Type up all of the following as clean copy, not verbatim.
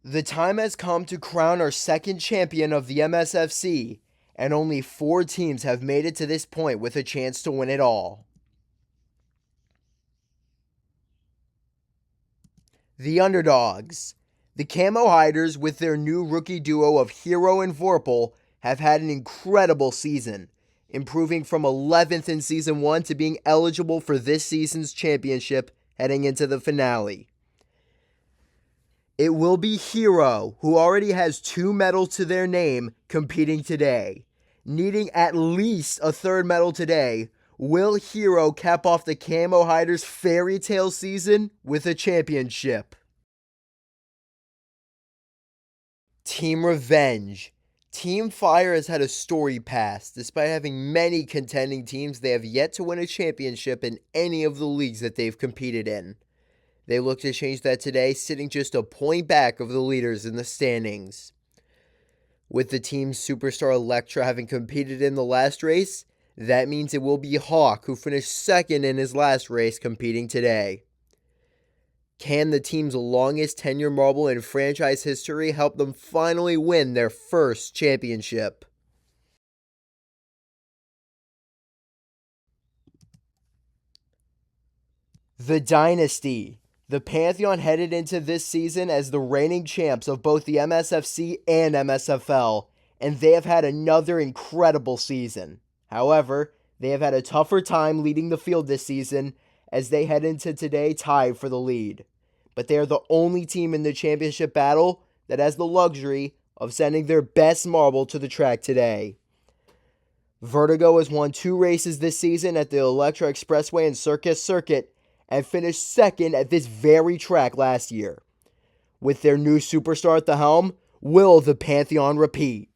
The time has come to crown our second champion of the MSFC, and only 4 teams have made it to this point with a chance to win it all. The underdogs. The Camo Hiders, with their new rookie duo of Hero and Vorpal, have had an incredible season, improving from 11th in Season 1 to being eligible for this season's championship heading into the finale. It will be Hero, who already has 2 medals to their name, competing today. Needing at least a 3rd medal today, will Hero cap off the Camo Hiders' fairy tale season with a championship? Team Revenge. Team Fire has had a storied past. Despite having many contending teams, they have yet to win a championship in any of the leagues that they've competed in. They look to change that today, sitting just a point back of the leaders in the standings. With the team's superstar Electra having competed in the last race, that means it will be Hawk who finished second in his last race competing today. Can the team's longest tenure marble in franchise history help them finally win their first championship? The Dynasty. The Pantheon headed into this season as the reigning champs of both the MSFC and MSFL, and they have had another incredible season. However, they have had a tougher time leading the field this season as they head into today tied for the lead. But they are the only team in the championship battle that has the luxury of sending their best marble to the track today. Vertigo has won 2 races this season at the Electra Expressway and Circus Circuit, and finished second at this very track last year. With their new superstar at the helm, will the Pantheon repeat?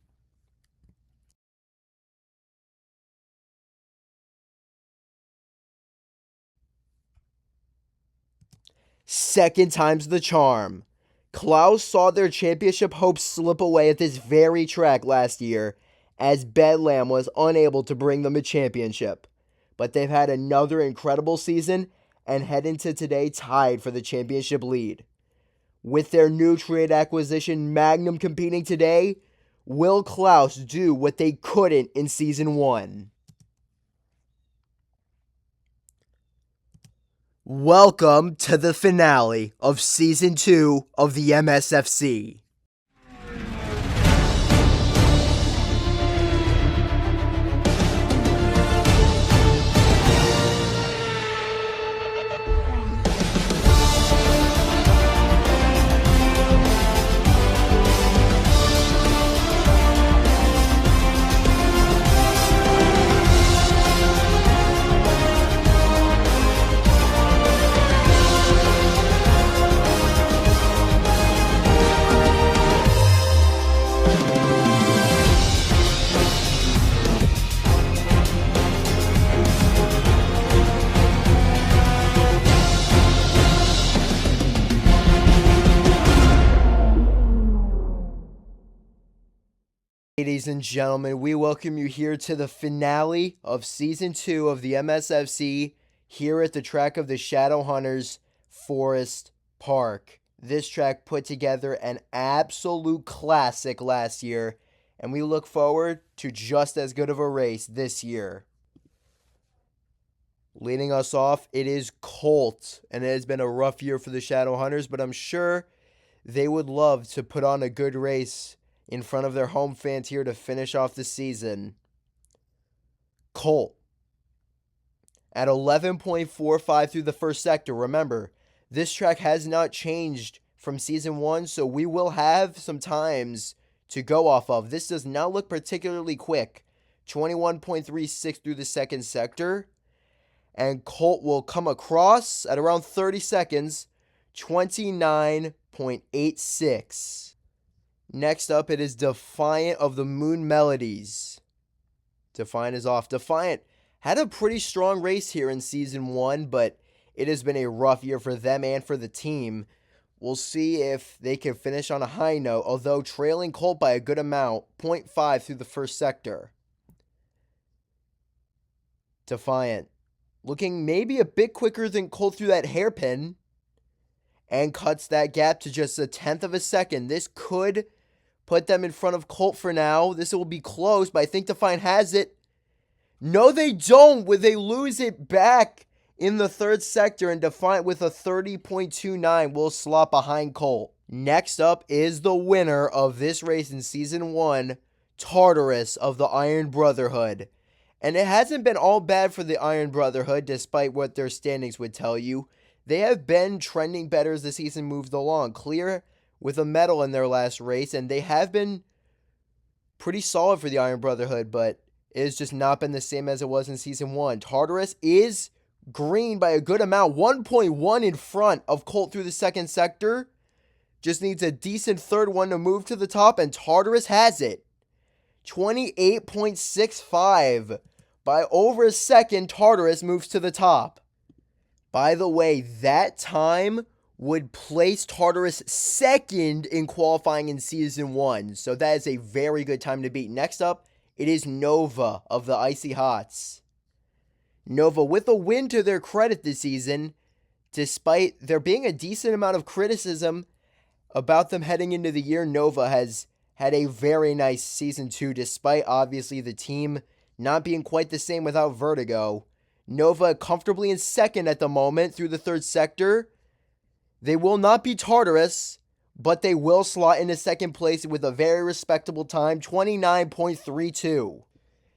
Second time's the charm. Klaus saw their championship hopes slip away at this very track last year, as Bedlam was unable to bring them a championship. But they've had another incredible season and head into today tied for the championship lead. With their new trade acquisition Magnum competing today, will Klaus do what they couldn't in Season 1? Welcome to the finale of Season 2 of the MSFC. Ladies and gentlemen, we welcome you here to the finale of Season 2 of the MSFC here at the track of the Shadowhunters Forest Park. This track put together an absolute classic last year, and we look forward to just as good of a race this year. Leading us off, it is Colt, and it has been a rough year for the Shadowhunters, but I'm sure they would love to put on a good race in front of their home fans here to finish off the season. Colt at 11.45 through the first sector. Remember, this track has not changed from Season 1, so we will have some times to go off of. This does not look particularly quick. 21.36 through the second sector. And Colt will come across at around 30 seconds. 29.86. Next up, it is Defiant of the Moon Melodies. Defiant is off. Defiant had a pretty strong race here in Season 1, but it has been a rough year for them and for the team. We'll see if they can finish on a high note, although trailing Colt by a good amount, 0.5 through the first sector. Defiant looking maybe a bit quicker than Colt through that hairpin. and cuts that gap to just a tenth of a second. This could put them in front of Colt for now. This will be close, but I think Define has it. No, they don't. They lose it back in the third sector, and Define with a 30.29 will slot behind Colt. Next up is the winner of this race in Season 1, Tartarus of the Iron Brotherhood. And it hasn't been all bad for the Iron Brotherhood, despite what their standings would tell you. They have been trending better as the season moved along. Clear with a medal in their last race, and they have been pretty solid for the Iron Brotherhood, but it has just not been the same as it was in Season 1. Tartarus is green by a good amount, 1.1 in front of Colt through the second sector. Just needs a decent third one to move to the top, and Tartarus has it. 28.65. By over a second, Tartarus moves to the top. By the way, that time would place Tartarus second in qualifying in Season 1. So that is a very good time to beat. Next up, it is Nova of the Icy Hots. Nova with a win to their credit this season, despite there being a decent amount of criticism about them heading into the year. Nova has had a very nice Season 2, despite obviously the team not being quite the same without Vertigo. Nova comfortably in second at the moment through the third sector. They will not be Tartarus, but they will slot into second place with a very respectable time, 29.32.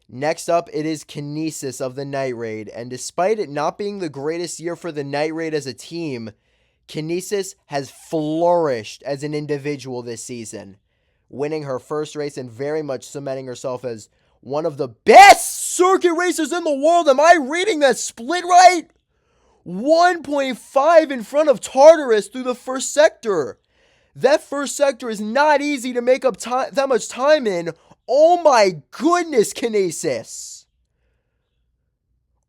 Next up, it is Kinesis of the Night Raid, and despite it not being the greatest year for the Night Raid as a team, Kinesis has flourished as an individual this season, winning her first race and very much cementing herself as one of the best circuit racers in the world. Am I reading that split right? 1.5 in front of Tartarus through the first sector. That first sector is not easy to make up that much time in. Oh my goodness, Kinesis.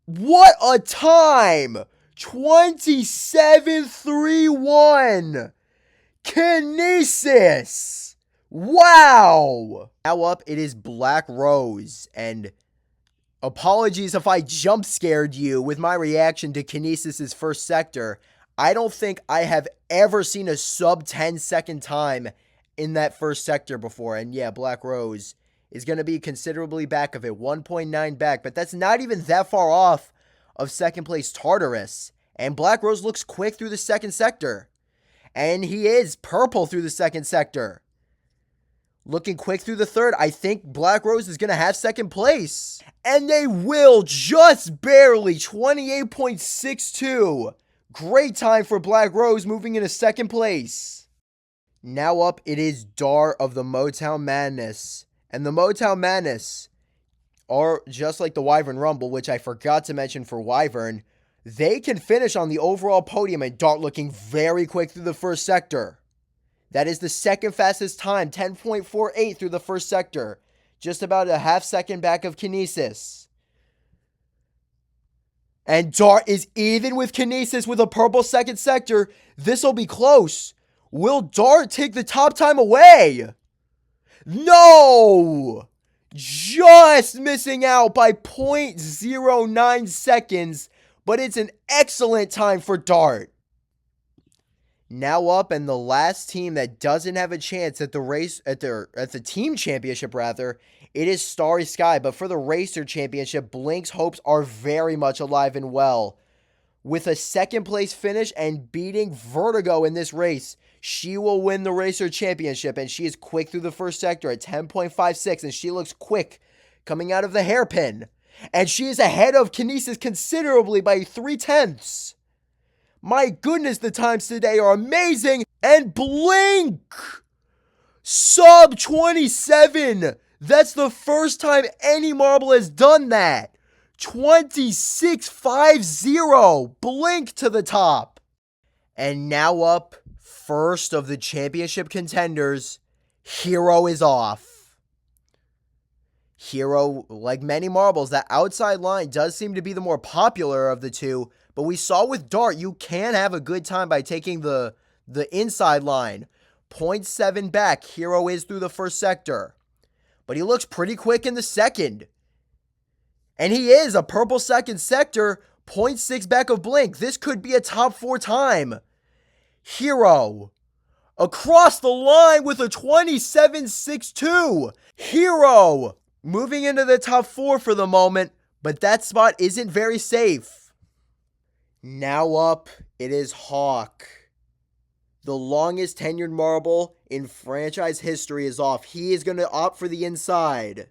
What a time. 27.31. Kinesis. Wow! Now up, it is Black Rose, and apologies if I jump scared you with my reaction to Kinesis' first sector. I don't think I have ever seen a sub 10 second time in that first sector before, and yeah, Black Rose is going to be considerably back of it, 1.9 back, but that's not even that far off of second place Tartarus, and Black Rose looks quick through the second sector, and he is purple through the second sector. Looking quick through the third. I think Black Rose is going to have second place. And they will, just barely, 28.62. Great time for Black Rose, moving into second place. Now up, it is Dart of the Motown Madness. And the Motown Madness are just like the Wyvern Rumble, which I forgot to mention for Wyvern. They can finish on the overall podium, and Dart looking very quick through the first sector. That is the second fastest time, 10.48 through the first sector. Just about a half second back of Kinesis. And Dart is even with Kinesis with a purple second sector. This will be close. Will Dart take the top time away? No! Just missing out by 0.09 seconds, but it's an excellent time for Dart. Now up, and the last team that doesn't have a chance at the race, at the team championship rather, it is Starry Sky. But for the Racer Championship, Blink's hopes are very much alive and well. With a second place finish and beating Vertigo in this race, she will win the Racer Championship, and she is quick through the first sector at 10.56, and she looks quick coming out of the hairpin. And she is ahead of Kinesis considerably by 0.3. My goodness, the times today are amazing. And Blink! Sub 27. That's the first time any marble has done that. 26.50. Blink to the top. And now up, first of the championship contenders, Hero is off. Hero, like many marbles, that outside line does seem to be the more popular of the two. But we saw with Dart, you can have a good time by taking the inside line. 0.7 back, Hero is through the first sector. But he looks pretty quick in the second. And he is a purple second sector, 0.6 back of Blink. This could be a top 4 time. Hero. Across the line with a 27.62. Hero. Moving into the top 4 for the moment, but that spot isn't very safe. Now up, it is Hawk. The longest tenured marble in franchise history is off. He is going to opt for the inside.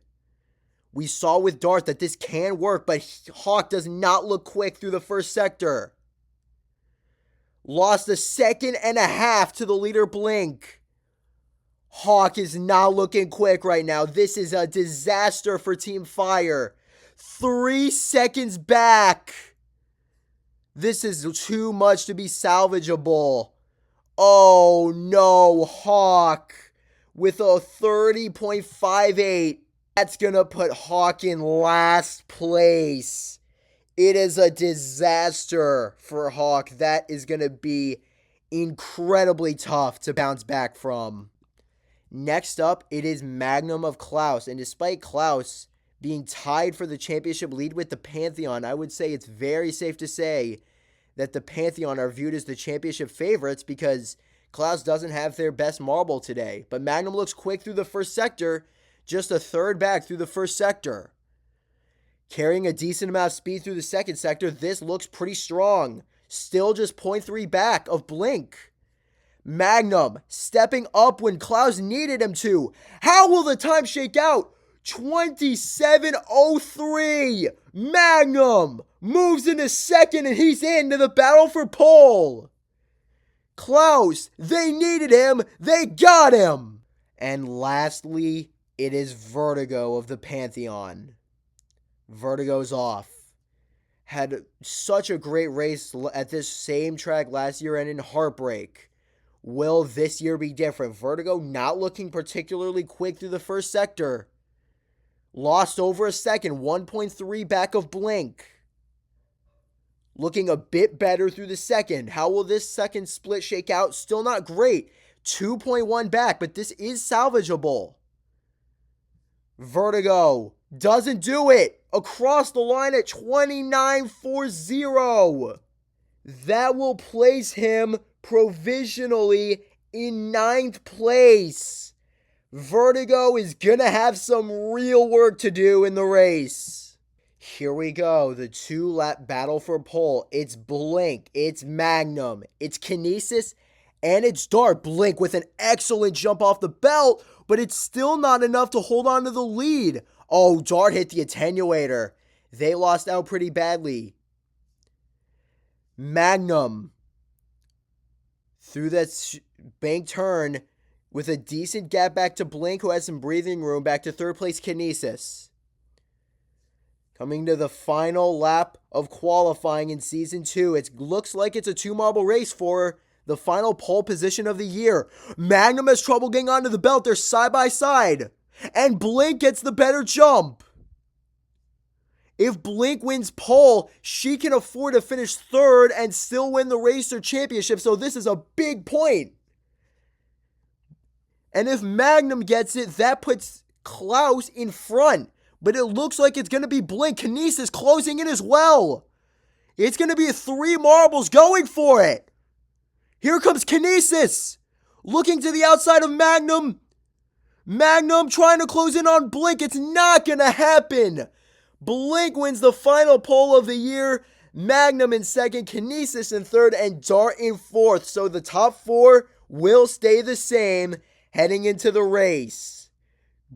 We saw with Dart that this can work, but Hawk does not look quick through the first sector. Lost a second and a half to the leader Blink. Hawk is not looking quick right now. This is a disaster for Team Fire. 3 seconds back. This is too much to be salvageable. Oh no, Hawk with a 30.58. That's going to put Hawk in last place. It is a disaster for Hawk. That is going to be incredibly tough to bounce back from. Next up, it is Magnum of Klaus. And despite Klaus being tied for the championship lead with the Pantheon, I would say it's very safe to say that the Pantheon are viewed as the championship favorites because Klaus doesn't have their best marble today. But Magnum looks quick through the first sector, just a third back through the first sector. Carrying a decent amount of speed through the second sector, this looks pretty strong. Still just 0.3 back of Blink. Magnum stepping up when Klaus needed him to. How will the time shake out? 27.03. Magnum moves into second and he's into the battle for pole. Klaus, they needed him. They got him. And lastly, it is Vertigo of the Pantheon. Vertigo's off. Had such a great race at this same track last year and in Heartbreak. Will this year be different? Vertigo not looking particularly quick through the first sector. Lost over a second, 1.3 back of Blink. Looking a bit better through the second. How will this second split shake out? Still not great. 2.1 back, but this is salvageable. Vertigo doesn't do it. Across the line at 29.40. That will place him provisionally in 9th place. Vertigo is gonna have some real work to do in the race. Here we go, the 2-lap battle for pole. It's Blink, it's Magnum, it's Kinesis, and it's Dart. Blink with an excellent jump off the belt, but it's still not enough to hold on to the lead. Oh, Dart hit the attenuator. They lost out pretty badly. Magnum through that bank turn with a decent gap back to Blink, who has some breathing room, back to third place Kinesis. Coming to the final lap of qualifying in Season 2. It looks like it's a 2-marble race for the final pole position of the year. Magnum has trouble getting onto the belt. They're side by side. And Blink gets the better jump. If Blink wins pole, she can afford to finish third and still win the Racer Championship. So this is a big point. And if Magnum gets it, that puts Klaus in front. But it looks like it's going to be Blink. Kinesis closing in as well. It's going to be 3 marbles going for it. Here comes Kinesis. Looking to the outside of Magnum. Magnum trying to close in on Blink. It's not going to happen. Blink wins the final pole of the year. Magnum in second, Kinesis in third, and Dart in fourth. So the top 4 will stay the same heading into the race.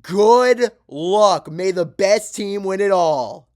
Good luck. May the best team win it all.